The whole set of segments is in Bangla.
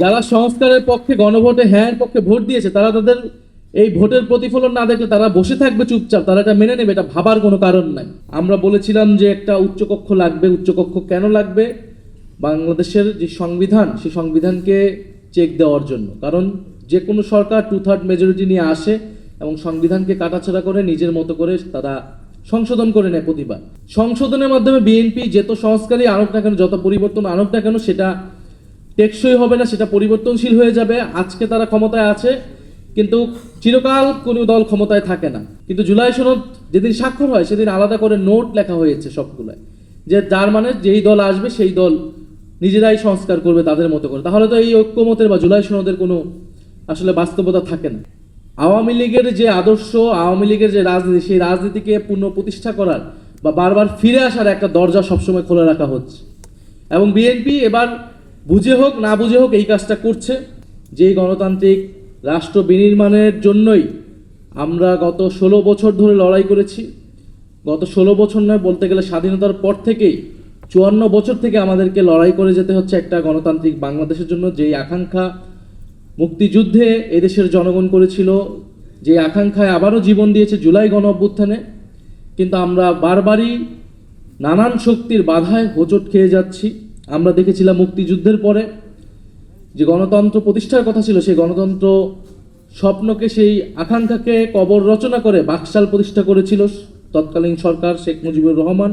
যারা সংস্কারের পক্ষে গণভোটে হ্যাঁ পক্ষে ভোট দিয়েছে তারা তাদের এই ভোটের প্রতিফলন না দেখলে তারা বসে থাকবে চুপচাপ, তারা এটা মেনে নেবে, এটা ভাবার কোনো কারণ নাই। আমরা বলেছিলাম যে একটা উচ্চকক্ষ লাগবে। উচ্চকক্ষ কেন লাগবে? বাংলাদেশের যে সংবিধান, সেই সংবিধানকে চেক দেওয়ার জন্য। কারণ যে কোনো সরকার 2/3 মেজরিটি নিয়ে আসে এবং সংবিধানকে কাটাছাড়া করে নিজের মতো করে তারা সংশোধন করে নেয় প্রতিবার। সংশোধনের মাধ্যমে বিএনপি যত সংস্কারই আনুক না কেন, যত পরিবর্তন আনুক না কেন, সেটা টেকসই হবে না, সেটা পরিবর্তনশীল হয়ে যাবে। আজকে তারা ক্ষমতায় আছে, কিন্তু চিরকাল কোনো দল ক্ষমতায় থাকে না। কিন্তু জুলাই সনদ যেদিন স্বাক্ষর হয় সেদিন আলাদা করে নোট লেখা হয়েছে সবগুলোয়, যে যার মানে যেই দল আসবে সেই দল নিজেরাই সংস্কার করবে তাদের মতো করে। তাহলে তো এই ঐক্যমতের বা জুলাই সনদের কোনো আসলে বাস্তবতা থাকে না। আওয়ামী লীগের যে আদর্শ, আওয়ামী লীগের যে রাজনীতি, সেই রাজনীতিকে পুনঃপ্রতিষ্ঠা করার বা বারবার ফিরে আসার একটা দরজা সবসময় খোলা রাখা হচ্ছে। এবং বিএনপি এবার বুঝে হোক না বুঝে হোক এই কাজটা করছে। যেই গণতান্ত্রিক রাষ্ট্র বিনির্মাণের জন্যই আমরা গত 16 বছর ধরে লড়াই করেছি। গত 16 বছর নয়, বলতে গেলে স্বাধীনতার পর থেকেই 54 বছর থেকে আমাদেরকে লড়াই করে যেতে হচ্ছে একটা গণতান্ত্রিক বাংলাদেশের জন্য। যেই আকাঙ্ক্ষা মুক্তিযুদ্ধে এদেশের জনগণ করেছিল, যে আকাঙ্ক্ষায় আবারও জীবন দিয়েছে জুলাই গণ অভ্যুত্থানে, কিন্তু আমরা বারবারই নানান শক্তির বাধায় হোঁচট খেয়ে যাচ্ছি। আমরা দেখেছিলাম মুক্তিযুদ্ধের পরে যে গণতন্ত্র প্রতিষ্ঠার কথা ছিল, সেই গণতন্ত্র স্বপ্নকে, সেই আকাঙ্ক্ষাকে কবর রচনা করে বাকশাল প্রতিষ্ঠা করেছিল তৎকালীন সরকার শেখ মুজিবুর রহমান।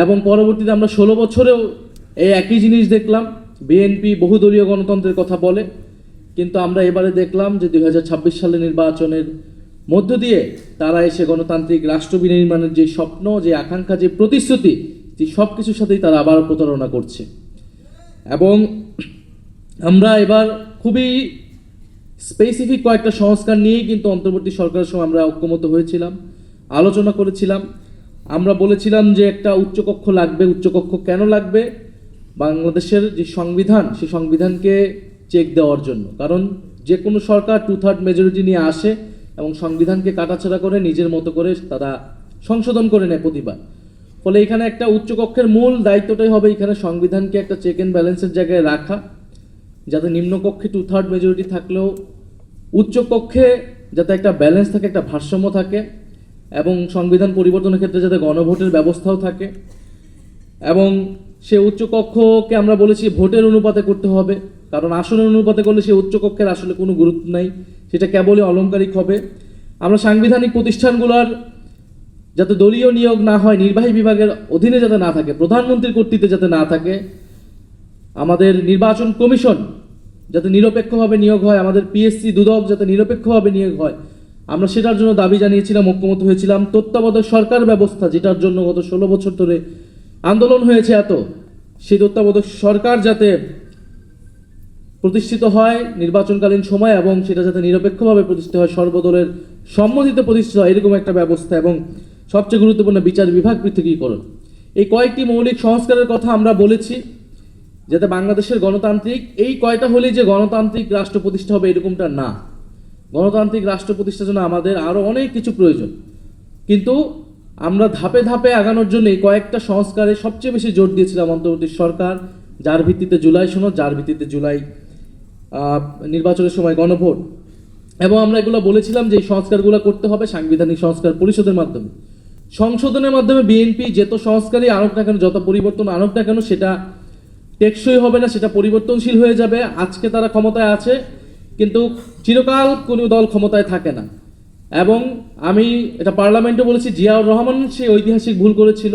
এবং পরবর্তীতে আমরা 16 বছরেও এই একই জিনিস দেখলাম। বিএনপি বহুদলীয় গণতন্ত্রের কথা বলে, কিন্তু আমরা এবারে দেখলাম যে 2026 সালে নির্বাচনের মধ্য দিয়ে তারা এসে গণতান্ত্রিক রাষ্ট্র বিনির্মাণের যে স্বপ্ন, যে আকাঙ্ক্ষা, যে প্রতিশ্রুতি, যে সব কিছুর সাথেই তারা আবারও প্রতারণা করছে। এবং আমরা এবার খুবই স্পেসিফিক কয়েকটা সংস্কার নিয়েই কিন্তু অন্তর্বর্তী সরকারের সময় আমরা ঐক্যমত হয়েছিলাম, আলোচনা করেছিলাম। আমরা বলেছিলাম যে একটা উচ্চকক্ষ লাগবে। উচ্চকক্ষ কেন লাগবে? বাংলাদেশের যে সংবিধান, সেই সংবিধানকে চেক দেওয়ার জন্য। কারণ যে কোনো সরকার 2/3 মেজরিটি নিয়ে আসে এবং সংবিধানকে কাটাছাড়া করে নিজের মতো করে তারা সংশোধন করে নেয় প্রতিবার। ফলে এখানে একটা উচ্চকক্ষের মূল দায়িত্বটাই হবে এখানে সংবিধানকে একটা চেক অ্যান্ড ব্যালেন্সের জায়গায় রাখা, যাতে নিম্নকক্ষে 2/3 মেজরিটি থাকলেও উচ্চকক্ষে যাতে একটা ব্যালেন্স থাকে, একটা ভারসাম্য থাকে, এবং সংবিধান পরিবর্তনের ক্ষেত্রে যাতে গণভোটের ব্যবস্থাও থাকে। এবং সে উচ্চকক্ষকে আমরা বলেছি ভোটের অনুপাতে করতে হবে, কারণ আসনের অনুপাতে করলে সে উচ্চকক্ষের আসলে কোনো গুরুত্ব নাই, সেটা কেবলই অলংকারিক হবে। আমরা সাংবিধানিক প্রতিষ্ঠানগুলোর যাতে দলীয় নিয়োগ না হয়, নির্বাহী বিভাগের অধীনে যাতে না থাকে, প্রধানমন্ত্রীর কর্তৃত্বে যাতে না থাকে, আমাদের নির্বাচন কমিশন যাতে নিরপেক্ষভাবে নিয়োগ হয়, আমাদের পিএসসি দুদক যাতে নিরপেক্ষভাবে নিয়োগ হয়, আমরা সেটার জন্য দাবি জানিয়েছিলাম, ঐক্যমত হয়েছিলাম। তত্ত্বাবধায়ক সরকার ব্যবস্থা, যেটার জন্য গত 16 বছর ধরে আন্দোলন হয়েছে এত, সেই তত্ত্বাবধায়ক সরকার যাতে প্রতিষ্ঠিত হয় নির্বাচনকালীন সময়, এবং সেটা যাতে নিরপেক্ষভাবে প্রতিষ্ঠিত হয়, সর্বদলের সম্মতিতে প্রতিষ্ঠিত হয়, এরকম একটা ব্যবস্থা। এবং সবচেয়ে গুরুত্বপূর্ণ বিচার বিভাগ পৃথকীকরণ। এই কয়েকটি মৌলিক সংস্কারের কথা আমরা বলেছি, যাতে বাংলাদেশের গণতান্ত্রিক এই কয়টা হলেই যে গণতান্ত্রিক রাষ্ট্র প্রতিষ্ঠা হবে এরকমটা না। গণতান্ত্রিক রাষ্ট্র প্রতিষ্ঠার জন্য আমাদের আরও অনেক কিছু প্রয়োজন, কিন্তু আমরা ধাপে ধাপে আগানোর জন্য এই কয়েকটা সংস্কারে সবচেয়ে বেশি জোর দিয়েছিলাম অন্তর্বর্তী সরকার, যার ভিত্তিতে জুলাই সনদ, যার ভিত্তিতে জুলাই নির্বাচনের সময় গণভোট। এবং আমরা এগুলো বলেছিলাম যে এই সংস্কারগুলো করতে হবে সাংবিধানিক সংস্কার পরিষদের মাধ্যমে। সংশোধনের মাধ্যমে বিএনপি যত সংস্কারই আনুক না কেন, যত পরিবর্তন আনুক না কেন, সেটা টেকসই হবে না, সেটা পরিবর্তনশীল হয়ে যাবে। আজকে তারা ক্ষমতায় আছে, কিন্তু চিরকাল কোনো দল ক্ষমতায় থাকে না। এবং আমি এটা পার্লামেন্টে বলেছি, জিয়াউর রহমান সেই ঐতিহাসিক ভুল করেছিল।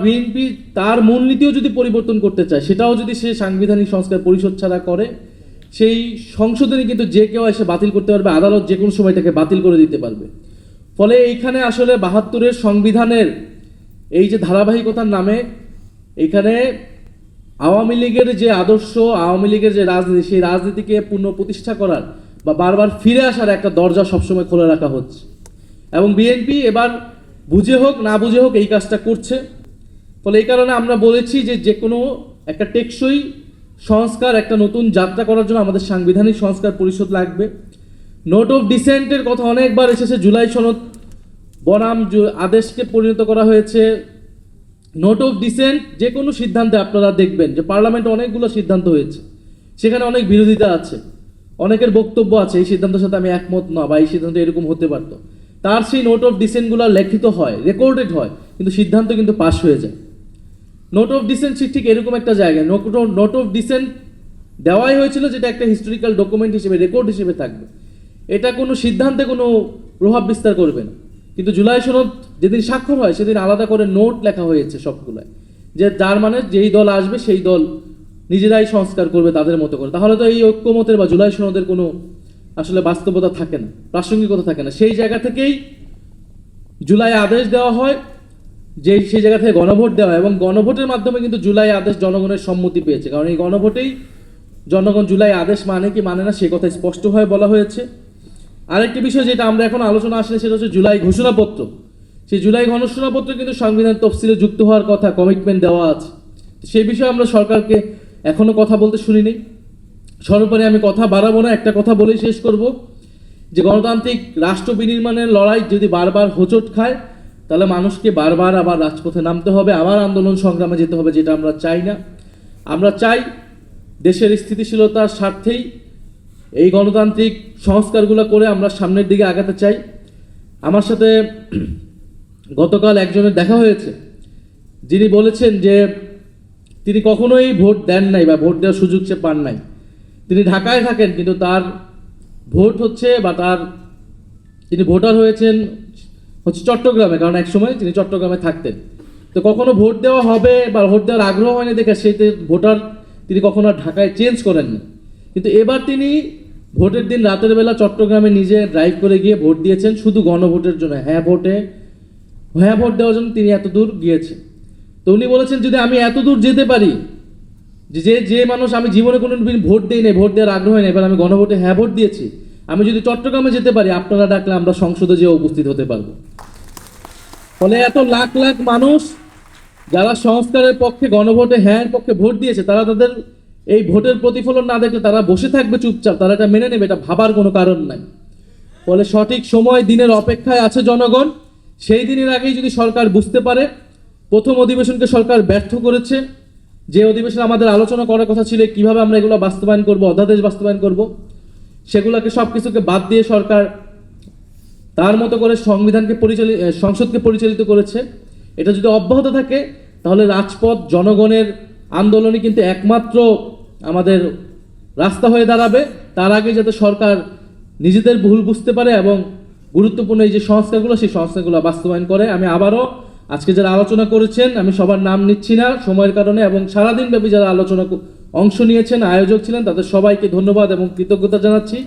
বিএনপি তার মূলনীতিও যদি পরিবর্তন করতে চায়, সেটাও যদি সে সাংবিধানিক সংস্কার পরিষদ ছাড়া করে, সেই সংশোধনী কিন্তু যে কেউ এসে বাতিল করতে পারবে, আদালত যে কোনো সময় তাকে বাতিল করে দিতে পারবে। ফলে এইখানে আসলে 72-এর সংবিধানের এই যে ধারাবাহিকতার নামে এখানে আওয়ামী লীগের যে আদর্শ, আওয়ামী লীগের যে রাজনীতি, সেই রাজনীতিকে পুনঃপ্রতিষ্ঠা করার বা বারবার ফিরে আসার একটা দরজা সবসময় খোলা রাখা হচ্ছে। এবং বিএনপি এবার বুঝে হোক না বুঝে হোক এই কাজটা করছে। ফলে এই কারণে আমরা বলেছি যে যে কোনো একটা টেকসই সংস্কার, একটা নতুন যাত্রা করার জন্য আমাদের সাংবিধানিক সংস্কার পরিষদ লাগবে। নোট অফ ডিসেন্টের কথা অনেকবার এসেছে, জুলাই সনদ বনাম আদেশকে পরিণত করা হয়েছে নোট অফ ডিসেন্ট যে কোনো সিদ্ধান্তে আপনারা দেখবেন যে পার্লামেন্টে অনেকগুলো সিদ্ধান্ত হয়েছে, সেখানে অনেক বিরোধিতা আছে, অনেকের বক্তব্য আছে এই সিদ্ধান্তের সাথে আমি একমত না বা এই সিদ্ধান্ত এরকম হতে পারতো। তার সেই নোট অফ ডিসেন্টগুলো লিখিত হয়, রেকর্ডেড হয়, কিন্তু সিদ্ধান্ত কিন্তু পাস হয়ে যায়। নোট অফ ডিসেন্ট ঠিক এরকম একটা জায়গায় নোট অফ ডিসেন্ট দেওয়াই হয়েছিল, যেটা একটা হিস্টোরিক্যাল ডকুমেন্ট হিসেবে, রেকর্ড হিসেবে থাকবে। এটা কোনো সিদ্ধান্তে কোনো প্রভাব বিস্তার করবে না। কিন্তু জুলাই সনদ যেদিন স্বাক্ষর হয় সেদিন আলাদা করে নোট লেখা হয়েছে সবগুলায়, যে যার মানে যেই দল আসবে সেই দল নিজেরাই সংস্কার করবে তাদের মতো করে। তাহলে তো এই ঐক্যমতের বা জুলাই সনদের কোনো আসলে বাস্তবতা থাকে না, প্রাসঙ্গিকতা থাকে না। সেই জায়গা থেকেই জুলাই আদেশ দেওয়া হয়, যে সেই জায়গা থেকে গণভোট দেওয়া হয়, এবং গণভোটের মাধ্যমে কিন্তু জুলাই আদেশ জনগণের সম্মতি পেয়েছে। কারণ এই গণভোটেই জনগণ জুলাই আদেশ মানে কি মানে না সে কথা স্পষ্টভাবে বলা হয়েছে। আরেকটি বিষয় যেটা আমরা এখন আলোচনা আসলে সেটা হচ্ছে জুলাই ঘোষণাপত্র। সেই জুলাই ঘোষণাপত্র কিন্তু সংবিধান তফসিলে যুক্ত হওয়ার কথা, কমিটমেন্ট দেওয়া আছে। সেই বিষয়ে আমরা সরকারকে এখনো কথা বলতে শুনিনি। সর্বোপরি আমি কথা বাড়াবো না, একটা কথা বলেই শেষ করব, যে গণতান্ত্রিক রাষ্ট্র বিনির্মাণের লড়াই যদি বারবার হোঁচট খায়, তাহলে মানুষকে বারবার আবার রাজপথে নামতে হবে, আবার আন্দোলন সংগ্রামে যেতে হবে, যেটা আমরা চাই না। আমরা চাই দেশের স্থিতিশীলতার স্বার্থেই এই গণতান্ত্রিক সংস্কারগুলো করে আমরা সামনের দিকে আগাতে চাই। আমার সাথে গতকাল একজনের দেখা হয়েছে, যিনি বলেছেন যে তিনি কখনোই ভোট দেন নাই বা ভোট দেওয়ার সুযোগ সে পান নাই। তিনি ঢাকায় থাকেন, কিন্তু তার ভোট হচ্ছে বা তিনি ভোটার হয়েছেন চট্টগ্রামে, কারণ একসময় তিনি চট্টগ্রামে থাকতেন। তো কখনো ভোট দেওয়া হবে বা ভোট দেওয়ার আগ্রহ হয়নি দেখে সেই ভোটার তিনি কখনো ঢাকায় চেঞ্জ করেননি। কিন্তু এবার তিনি ভোটের দিন রাতের বেলা চট্টগ্রামে নিজে ড্রাইভ করে গিয়ে ভোট দিয়েছেন, শুধু গণভোটের জন্য, হ্যাঁ ভোট দেওয়ার জন্য তিনি এত দূর গিয়েছেন। তো উনি বলেছেন যদি আমি এত দূর যেতে পারি, যে মানুষ আমি জীবনে কোনো দিন ভোট দিই নাই, ভোট দেওয়ার আগ্রহ নেই, এবার আমি গণভোটে হ্যাঁ ভোট দিয়েছি, আমি যদি চট্টগ্রামে যেতে পারি আপনারা ডাকলে আমরা সংসদে যেয়ে উপস্থিত হতে পারবো। ফলে এত লাখ লাখ মানুষ যারা সংস্কারের পক্ষে, গণভোটে হ্যাঁ পক্ষে ভোট দিয়েছে, তারা তাদের এই ভোটের প্রতিফলন না দেখলে তারা বসে থাকবে চুপচাপ, তারা এটা মেনে নেবে, এটা ভাবার কোনো কারণ নাই। ফলে সঠিক সময় দিনের অপেক্ষায় আছে জনগণ। সেই দিনের আগেই যদি সরকার বুঝতে পারে প্রথম অধিবেশনকে সরকার ব্যর্থ করেছে, যে অধিবেশনে আমাদের আলোচনা করার কথা ছিল কিভাবে আমরা এগুলো বাস্তবায়ন করব, অধ্যাদেশ বাস্তবায়ন করব, সেগুলোকে সবকিছুকে বাদ দিয়ে সরকার তার মতো করে সংসদকে পরিচালিত করেছে। এটা যদি অব্যাহত থাকে তাহলে রাজপথ, জনগণের আন্দোলনই কিন্তু একমাত্র আমাদের রাস্তা হয়ে দাঁড়াবে। তার আগে যাতে সরকার নিজেদের ভুল বুঝতে পারে এবং গুরুত্বপূর্ণ এই যে সংস্কারগুলো, সেই সংস্কারগুলো বাস্তবায়ন করে। আমি আবারও আজকে যারা আলোচনা করেছেন, আমি সবার নাম নিচ্ছি না সময়ের কারণে, এবং সারাদিন ব্যাপী যারা আলোচনা অংশ নিয়েছেন, আয়োজক ছিলেন, তাদের সবাইকে ধন্যবাদ এবং কৃতজ্ঞতা জানাচ্ছি।